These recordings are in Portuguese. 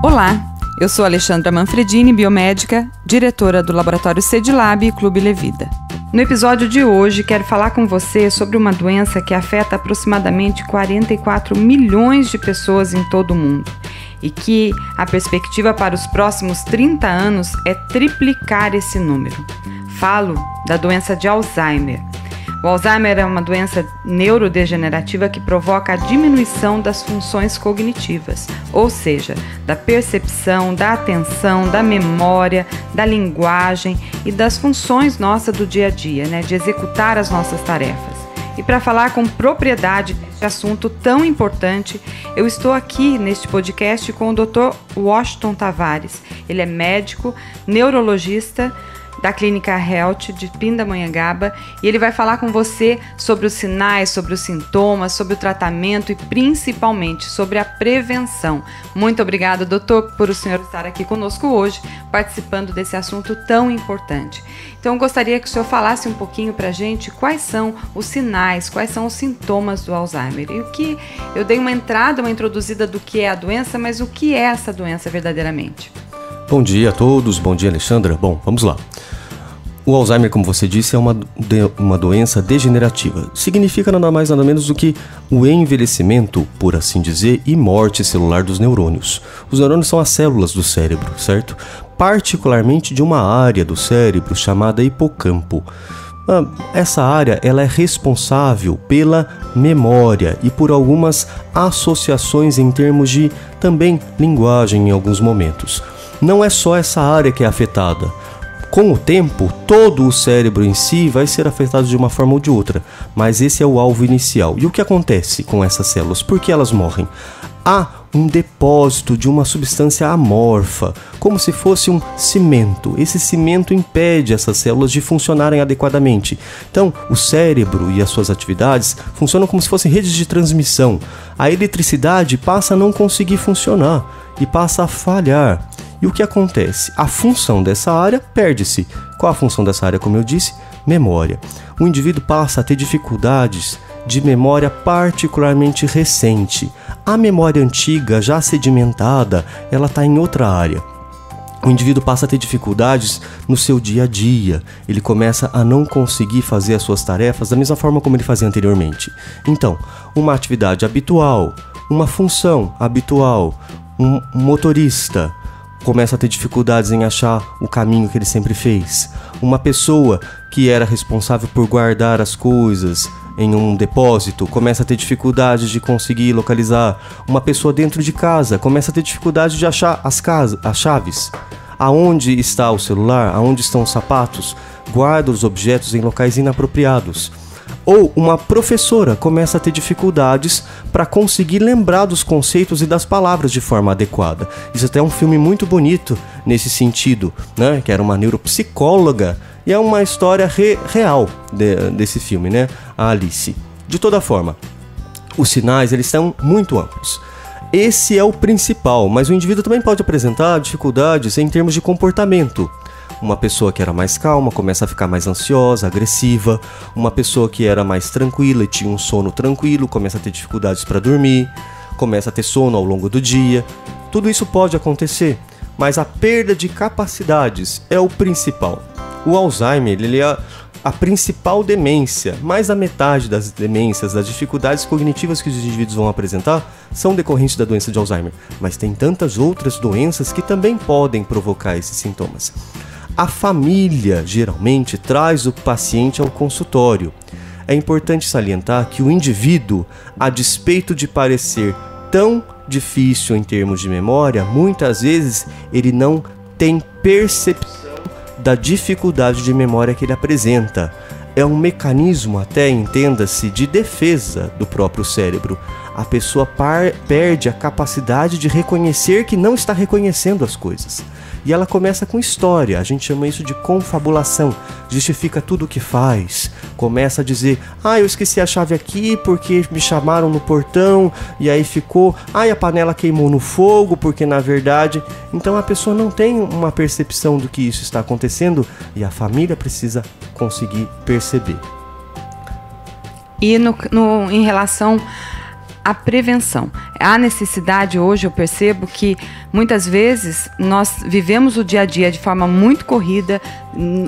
Olá, eu sou Alexandra Manfredini, biomédica, diretora do Laboratório CEDILAB e Clube Levida. No episódio de hoje, quero falar com você sobre uma doença que afeta aproximadamente 44 milhões de pessoas em todo o mundo e que a perspectiva para os próximos 30 anos é triplicar esse número. Falo da doença de Alzheimer. O Alzheimer é uma doença neurodegenerativa que provoca a diminuição das funções cognitivas, ou seja, da percepção, da atenção, da memória, da linguagem e das funções nossas do dia a dia, de executar as nossas tarefas. E para falar com propriedade desse assunto tão importante, eu estou aqui neste podcast com o Dr. Washington Tavares. Ele é médico, neurologista, da Clínica Health de Pindamonhangaba, e ele vai falar com você sobre os sinais, sobre os sintomas, sobre o tratamento e principalmente sobre a prevenção. Muito obrigada, doutor, por o senhor estar aqui conosco hoje, participando desse assunto tão importante. Então, eu gostaria que o senhor falasse um pouquinho para a gente quais são os sinais, quais são os sintomas do Alzheimer. E o que eu dei uma introduzida do que é a doença, mas o que é essa doença verdadeiramente? Bom dia a todos, bom dia Alexandra. Bom, vamos lá. O Alzheimer, como você disse, é uma doença degenerativa. Significa nada mais nada menos do que o envelhecimento, por assim dizer, e morte celular dos neurônios. Os neurônios são as células do cérebro, certo? Particularmente de uma área do cérebro chamada hipocampo. Essa área ela é responsável pela memória e por algumas associações em termos de também linguagem em alguns momentos. Não é só essa área que é afetada. Com o tempo, todo o cérebro em si vai ser afetado de uma forma ou de outra, mas esse é o alvo inicial. E o que acontece com essas células? Por que elas morrem? Há um depósito de uma substância amorfa, como se fosse um cimento. Esse cimento impede essas células de funcionarem adequadamente. Então, o cérebro e as suas atividades funcionam como se fossem redes de transmissão. A eletricidade passa a não conseguir funcionar e passa a falhar. E o que acontece? A função dessa área perde-se. Qual a função dessa área, como eu disse? Memória. O indivíduo passa a ter dificuldades de memória particularmente recente. A memória antiga, já sedimentada, ela está em outra área. O indivíduo passa a ter dificuldades no seu dia a dia. Ele começa a não conseguir fazer as suas tarefas da mesma forma como ele fazia anteriormente. Então, uma atividade habitual, uma função habitual, um motorista começa a ter dificuldades em achar o caminho que ele sempre fez. Uma pessoa que era responsável por guardar as coisas em um depósito começa a ter dificuldades de conseguir localizar. Uma pessoa dentro de casa começa a ter dificuldade de achar as chaves. Aonde está o celular? Aonde estão os sapatos? Guarda os objetos em locais inapropriados. Ou uma professora começa a ter dificuldades para conseguir lembrar dos conceitos e das palavras de forma adequada. Isso até é um filme muito bonito nesse sentido, que era uma neuropsicóloga, e é uma história real desse filme, a Alice. De toda forma, os sinais eles são muito amplos. Esse é o principal, mas o indivíduo também pode apresentar dificuldades em termos de comportamento. Uma pessoa que era mais calma começa a ficar mais ansiosa, agressiva. Uma pessoa que era mais tranquila e tinha um sono tranquilo começa a ter dificuldades para dormir, começa a ter sono ao longo do dia. Tudo isso pode acontecer, mas a perda de capacidades é o principal. O Alzheimer ele é a principal demência. Mais da metade das demências, das dificuldades cognitivas que os indivíduos vão apresentar são decorrentes da doença de Alzheimer. Mas tem tantas outras doenças que também podem provocar esses sintomas. A família geralmente traz o paciente ao consultório. É importante salientar que o indivíduo, a despeito de parecer tão difícil em termos de memória, muitas vezes ele não tem percepção da dificuldade de memória que ele apresenta. É um mecanismo, até entenda-se, de defesa do próprio cérebro. A pessoa perde a capacidade de reconhecer que não está reconhecendo as coisas. E ela começa com história, a gente chama isso de confabulação, justifica tudo o que faz, começa a dizer, eu esqueci a chave aqui porque me chamaram no portão, e aí ficou, a panela queimou no fogo, porque na verdade... Então a pessoa não tem uma percepção do que isso está acontecendo, e a família precisa conseguir perceber. E em relação a prevenção. A necessidade hoje, eu percebo que muitas vezes nós vivemos o dia a dia de forma muito corrida,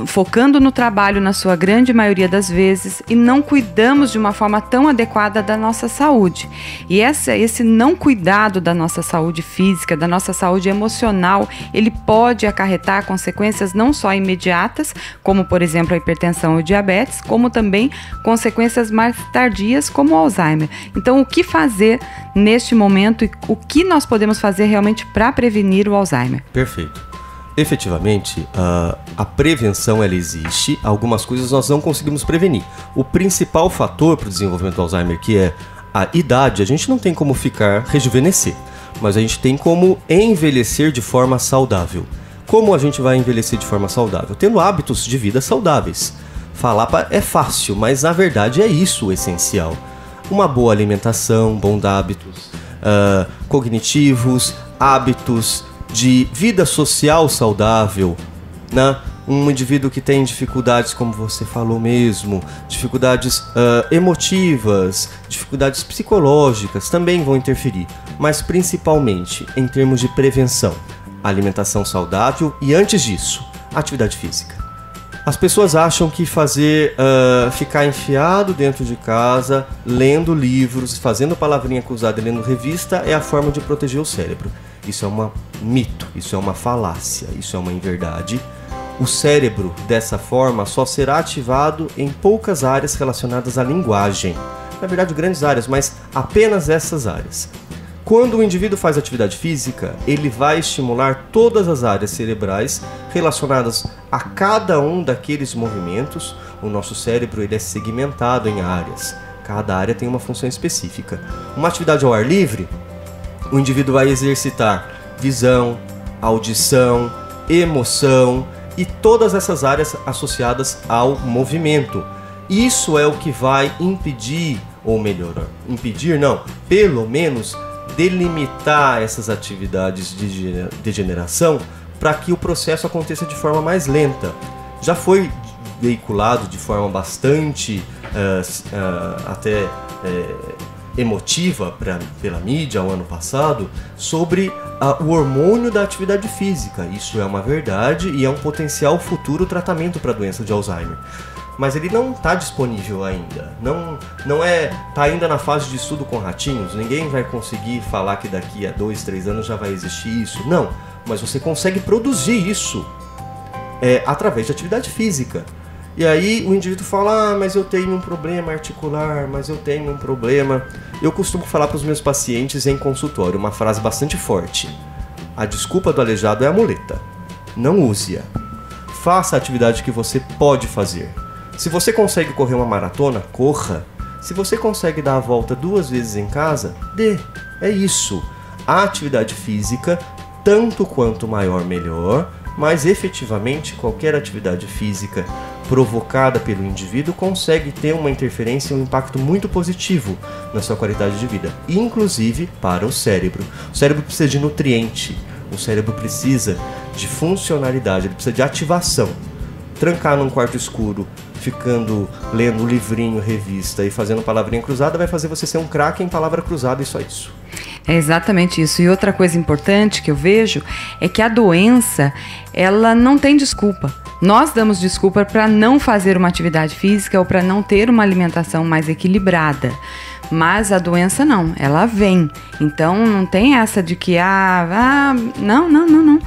focando no trabalho na sua grande maioria das vezes e não cuidamos de uma forma tão adequada da nossa saúde. E esse não cuidado da nossa saúde física, da nossa saúde emocional, ele pode acarretar consequências não só imediatas, como por exemplo a hipertensão ou diabetes, como também consequências mais tardias, como o Alzheimer. Então, o que fazer neste momento e o que nós podemos fazer realmente para prevenir o Alzheimer? Perfeito. Efetivamente, a prevenção ela existe, algumas coisas nós não conseguimos prevenir. O principal fator para o desenvolvimento do Alzheimer, que é a idade, a gente não tem como rejuvenescer, mas a gente tem como envelhecer de forma saudável. Como a gente vai envelhecer de forma saudável? Tendo hábitos de vida saudáveis. Falar é fácil, mas na verdade é isso o essencial. Uma boa alimentação, bons hábitos cognitivos, hábitos de vida social saudável, né? Um indivíduo que tem dificuldades, como você falou mesmo, dificuldades emotivas, dificuldades psicológicas também vão interferir, mas principalmente em termos de prevenção, alimentação saudável e, antes disso, atividade física. As pessoas acham que ficar enfiado dentro de casa, lendo livros, fazendo palavrinha cruzada e lendo revista é a forma de proteger o cérebro. Isso é um mito, isso é uma falácia, isso é uma inverdade. O cérebro, dessa forma, só será ativado em poucas áreas relacionadas à linguagem. Na verdade, grandes áreas, mas apenas essas áreas. Quando o indivíduo faz atividade física, ele vai estimular todas as áreas cerebrais relacionadas a cada um daqueles movimentos. O nosso cérebro ele é segmentado em áreas. Cada área tem uma função específica. Uma atividade ao ar livre, o indivíduo vai exercitar visão, audição, emoção e todas essas áreas associadas ao movimento. Isso é o que vai impedir, ou melhor, pelo menos delimitar essas atividades de degeneração para que o processo aconteça de forma mais lenta. Já foi veiculado de forma bastante emotiva pela mídia ao ano passado sobre o hormônio da atividade física. Isso é uma verdade e é um potencial futuro tratamento para a doença de Alzheimer. Mas ele não está disponível ainda, está ainda na fase de estudo com ratinhos, ninguém vai conseguir falar que daqui a 2, 3 anos já vai existir isso, não, mas você consegue produzir isso através de atividade física. E aí o indivíduo fala, mas eu tenho um problema articular, mas eu tenho um problema... Eu costumo falar para os meus pacientes em consultório uma frase bastante forte: a desculpa do aleijado é a muleta, não use-a. Faça a atividade que você pode fazer. Se você consegue correr uma maratona, corra. Se você consegue dar a volta 2 vezes em casa, dê. É isso. A atividade física, tanto quanto maior, melhor, mas efetivamente qualquer atividade física provocada pelo indivíduo consegue ter uma interferência e um impacto muito positivo na sua qualidade de vida, inclusive para o cérebro. O cérebro precisa de nutriente, o cérebro precisa de funcionalidade, ele precisa de ativação. Trancar num quarto escuro, ficando lendo livrinho, revista e fazendo palavrinha cruzada vai fazer você ser um craque em palavra cruzada e só isso. É exatamente isso. E outra coisa importante que eu vejo é que a doença, ela não tem desculpa. Nós damos desculpa para não fazer uma atividade física ou para não ter uma alimentação mais equilibrada. Mas a doença não, ela vem. Então não tem essa de que, não.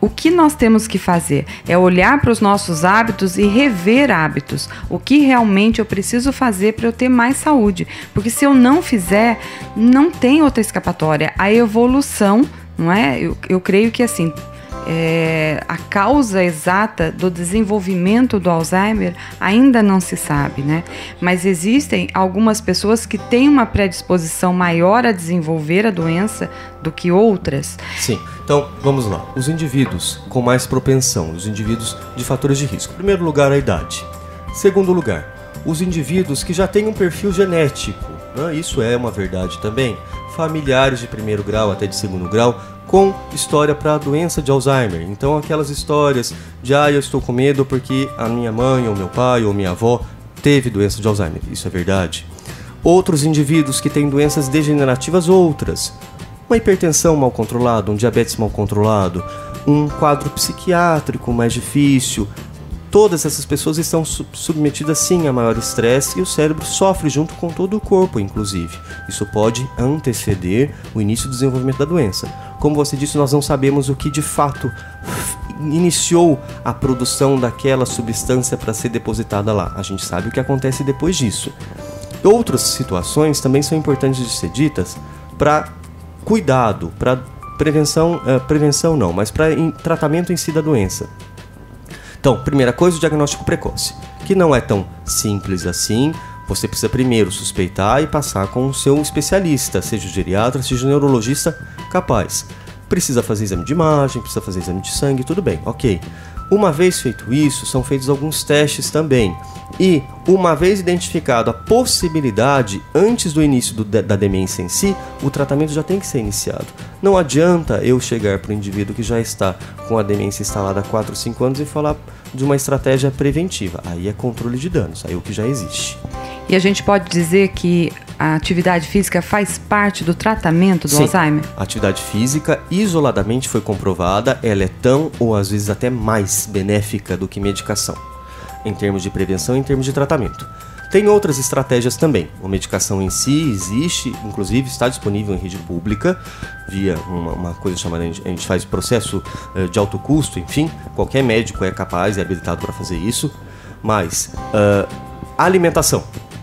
O que nós temos que fazer é olhar para os nossos hábitos e rever hábitos. O que realmente eu preciso fazer para eu ter mais saúde. Porque se eu não fizer, não tem outra escapatória. A evolução, não é? Eu creio que assim, a causa exata do desenvolvimento do Alzheimer ainda não se sabe, né? Mas existem algumas pessoas que têm uma predisposição maior a desenvolver a doença do que outras. Sim, então vamos lá. Os indivíduos com mais propensão, os indivíduos de fatores de risco. Em primeiro lugar, a idade. Segundo lugar, os indivíduos que já têm um perfil genético, né? Isso é uma verdade também. Familiares de primeiro grau até de segundo grau com história para a doença de Alzheimer. Então aquelas histórias de eu estou com medo porque a minha mãe ou meu pai ou minha avó teve doença de Alzheimer. Isso é verdade. Outros indivíduos que têm doenças degenerativas outras. Uma hipertensão mal controlada, um diabetes mal controlado, um quadro psiquiátrico mais difícil. Todas essas pessoas estão submetidas sim a maior estresse e o cérebro sofre junto com todo o corpo, inclusive. Isso pode anteceder o início do desenvolvimento da doença. Como você disse, nós não sabemos o que de fato iniciou a produção daquela substância para ser depositada lá. A gente sabe o que acontece depois disso. Outras situações também são importantes de ser ditas para cuidado, para prevenção não, mas para tratamento em si da doença. Então, primeira coisa, o diagnóstico precoce, que não é tão simples assim. Você precisa primeiro suspeitar e passar com o seu especialista, seja o geriatra, seja o neurologista capaz. Precisa fazer exame de imagem, precisa fazer exame de sangue, tudo bem, ok. Uma vez feito isso, são feitos alguns testes também. E, uma vez identificado a possibilidade, antes do início da demência em si, o tratamento já tem que ser iniciado. Não adianta eu chegar para o indivíduo que já está com a demência instalada há 4 ou 5 anos e falar de uma estratégia preventiva. Aí é controle de danos, aí é o que já existe. E a gente pode dizer que a atividade física faz parte do tratamento do Alzheimer? A atividade física, isoladamente, foi comprovada, ela é tão ou às vezes até mais benéfica do que medicação, em termos de prevenção e em termos de tratamento. Tem outras estratégias também. A medicação em si existe, inclusive está disponível em rede pública, via uma coisa chamada, a gente faz processo de alto custo, enfim, qualquer médico é capaz e habilitado para fazer isso, mas a alimentação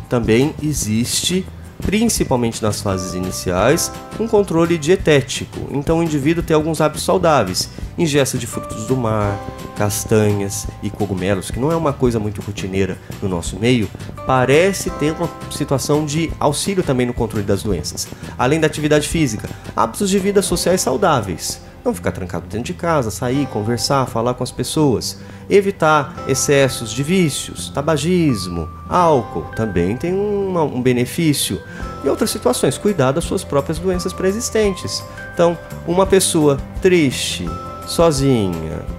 também existe, principalmente nas fases iniciais, um controle dietético. Então o indivíduo tem alguns hábitos saudáveis, ingesta de frutos do mar, castanhas e cogumelos, que não é uma coisa muito rotineira no nosso meio, parece ter uma situação de auxílio também no controle das doenças. Além da atividade física, hábitos de vida sociais saudáveis. Não ficar trancado dentro de casa, sair, conversar, falar com as pessoas. Evitar excessos de vícios, tabagismo, álcool, também tem um benefício. E outras situações, cuidar das suas próprias doenças pré-existentes. Então, uma pessoa triste, sozinha,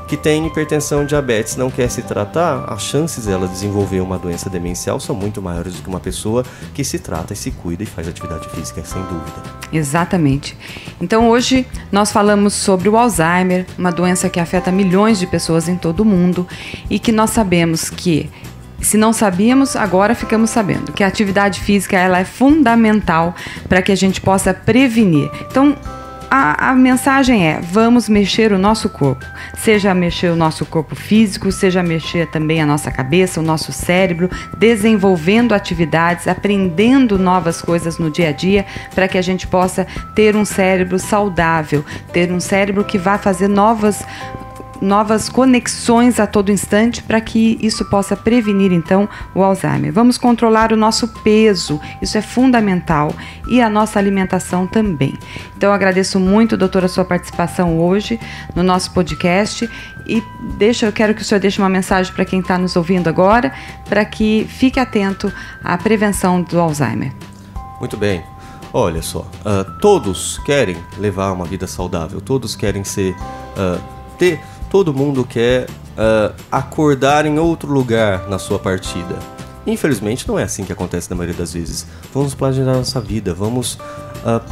que tem hipertensão, diabetes, não quer se tratar, as chances dela desenvolver uma doença demencial são muito maiores do que uma pessoa que se trata e se cuida e faz atividade física, sem dúvida. Exatamente. Então hoje nós falamos sobre o Alzheimer, uma doença que afeta milhões de pessoas em todo o mundo e que nós sabemos que, se não sabíamos, agora ficamos sabendo que a atividade física ela é fundamental para que a gente possa prevenir. Então, a mensagem é, vamos mexer o nosso corpo, seja mexer o nosso corpo físico, seja mexer também a nossa cabeça, o nosso cérebro, desenvolvendo atividades, aprendendo novas coisas no dia a dia, para que a gente possa ter um cérebro saudável, ter um cérebro que vá fazer novas conexões a todo instante para que isso possa prevenir então o Alzheimer. Vamos controlar o nosso peso, isso é fundamental, e a nossa alimentação também. Então eu agradeço muito, doutora, a sua participação hoje no nosso podcast e eu quero que o senhor deixe uma mensagem para quem está nos ouvindo agora, para que fique atento à prevenção do Alzheimer. Muito bem. Olha só, todos querem levar uma vida saudável, todos querem todo mundo quer acordar em outro lugar na sua partida. Infelizmente não é assim que acontece na maioria das vezes. Vamos planejar nossa vida, vamos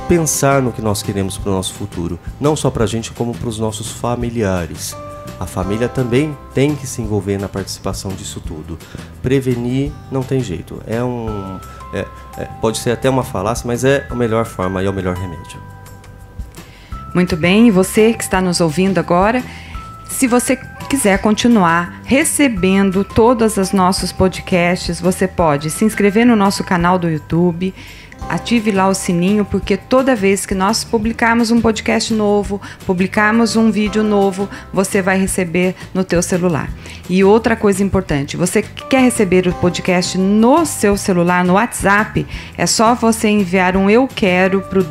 pensar no que nós queremos para o nosso futuro. Não só para a gente, como para os nossos familiares. A família também tem que se envolver na participação disso tudo. Prevenir não tem jeito. Pode ser até uma falácia, mas é a melhor forma e é o melhor remédio. Muito bem, e você que está nos ouvindo agora, se você quiser continuar recebendo todos os nossos podcasts, você pode se inscrever no nosso canal do YouTube, ative lá o sininho, porque toda vez que nós publicarmos um podcast novo, publicarmos um vídeo novo, você vai receber no teu celular. E outra coisa importante, você quer receber o podcast no seu celular, no WhatsApp, é só você enviar um eu quero para o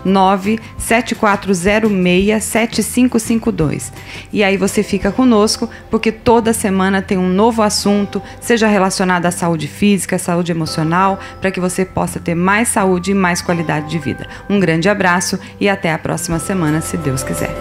12974067552. E aí você fica conosco, porque toda semana tem um novo assunto, seja relacionado à saúde física, saúde emocional, para que você possa ter mais saúde e mais qualidade de vida. Um grande abraço e até a próxima semana, se Deus quiser.